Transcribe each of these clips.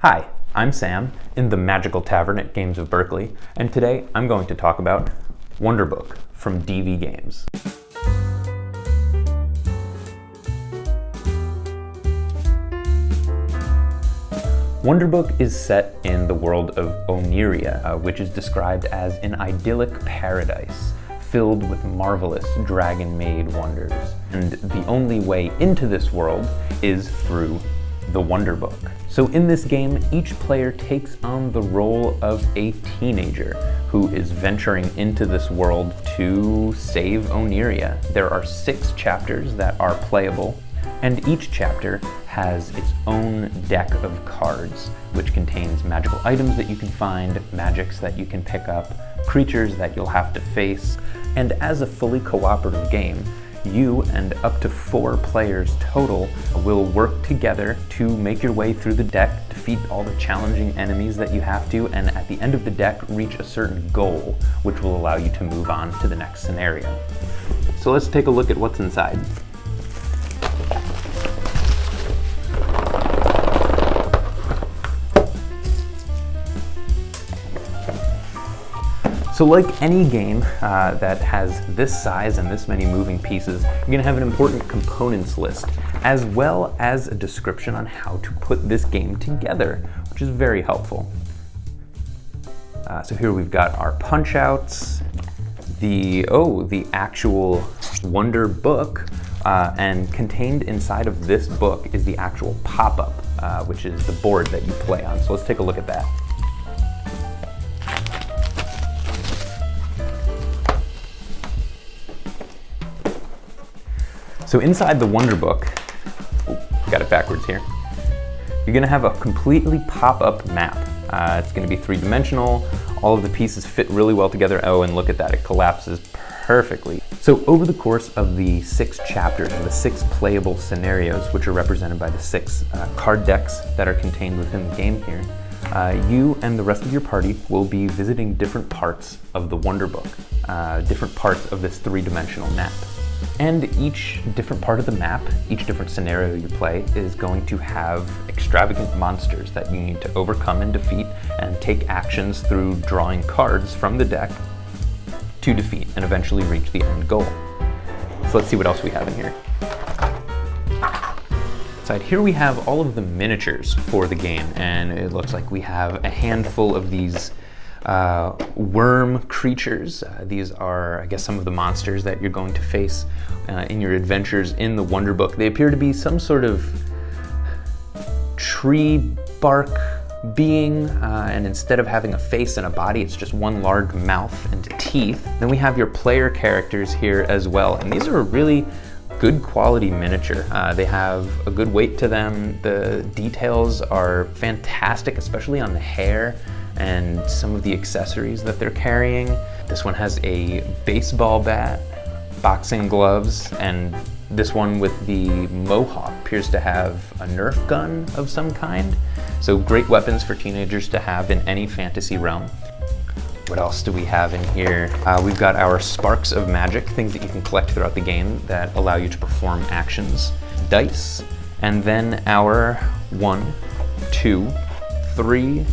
Hi, I'm Sam in the Magical Tavern at Games of Berkeley, and today I'm going to talk about Wonderbook from DV Games. Wonderbook is set in the world of Oniria, which is described as an idyllic paradise filled with marvelous dragon-made wonders. And the only way into this world is through the Wonderbook. So in this game, each player takes on the role of a teenager who is venturing into this world to save Oniria. There are 6 chapters that are playable, and each chapter has its own deck of cards, which contains magical items that you can find, magics that you can pick up, creatures that you'll have to face. And as a fully cooperative game, you and up to 4 players total will work together to make your way through the deck, defeat all the challenging enemies that you have to, and at the end of the deck, reach a certain goal, which will allow you to move on to the next scenario. So let's take a look at what's inside. So like any game that has this size and this many moving pieces, you're going to have an important components list, as well as a description on how to put this game together, which is very helpful. So here we've got our punch outs, the actual Wonder Book, and contained inside of this book is the actual pop-up, which is the board that you play on. So let's take a look at that. So inside the Wonderbook, got it backwards here, you're gonna have a completely pop-up map. It's gonna be 3-dimensional, all of the pieces fit really well together. Oh, and look at that, it collapses perfectly. So over the course of the 6 chapters, the 6 playable scenarios, which are represented by the 6 card decks that are contained within the game here, you and the rest of your party will be visiting different parts of the Wonderbook, different parts of this 3-dimensional map. And each different part of the map, each different scenario you play, is going to have extravagant monsters that you need to overcome and defeat, and take actions through drawing cards from the deck to defeat and eventually reach the end goal. So let's see what else we have in here. Inside here we have all of the miniatures for the game, and it looks like we have a handful of these worm creatures. These are, I guess, some of the monsters that you're going to face in your adventures in the Wonderbook. They appear to be some sort of tree bark being, and instead of having a face and a body, it's just one large mouth and teeth. Then we have your player characters here as well, and these are a really good quality miniature. They have a good weight to them. The details are fantastic, especially on the hair and some of the accessories that they're carrying. This one has a baseball bat, boxing gloves, and this one with the mohawk appears to have a Nerf gun of some kind. So great weapons for teenagers to have in any fantasy realm. What else do we have in here? We've got our sparks of magic, things that you can collect throughout the game that allow you to perform actions. Dice, and then our 1, 2, 3,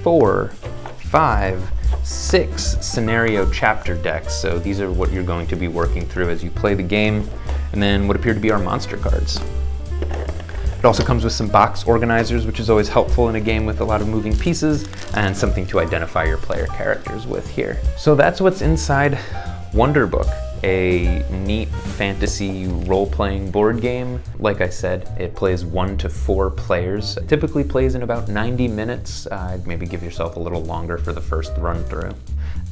4, 5, 6 scenario chapter decks. So these are what you're going to be working through as you play the game. And then what appear to be our monster cards. It also comes with some box organizers, which is always helpful in a game with a lot of moving pieces, and something to identify your player characters with here. So that's what's inside Wonderbook, a neat fantasy role-playing board game. Like I said, it plays 1 to 4 players. It typically plays in about 90 minutes. Maybe give yourself a little longer for the first run through.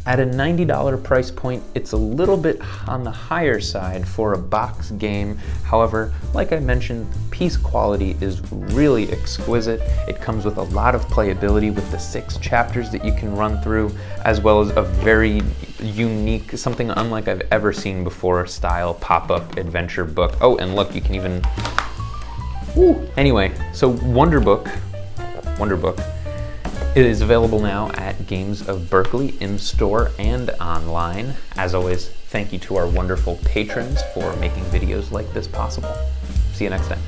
At a $90 price point, it's a little bit on the higher side for a box game. However, like I mentioned, piece quality is really exquisite. It comes with a lot of playability with the 6 chapters that you can run through, as well as a very unique, something unlike I've ever seen before, style pop-up adventure book. Oh, and look, you can even, woo. Anyway, so Wonderbook. It is available now at Games of Berkeley in-store and online. As always, thank you to our wonderful patrons for making videos like this possible. See you next time.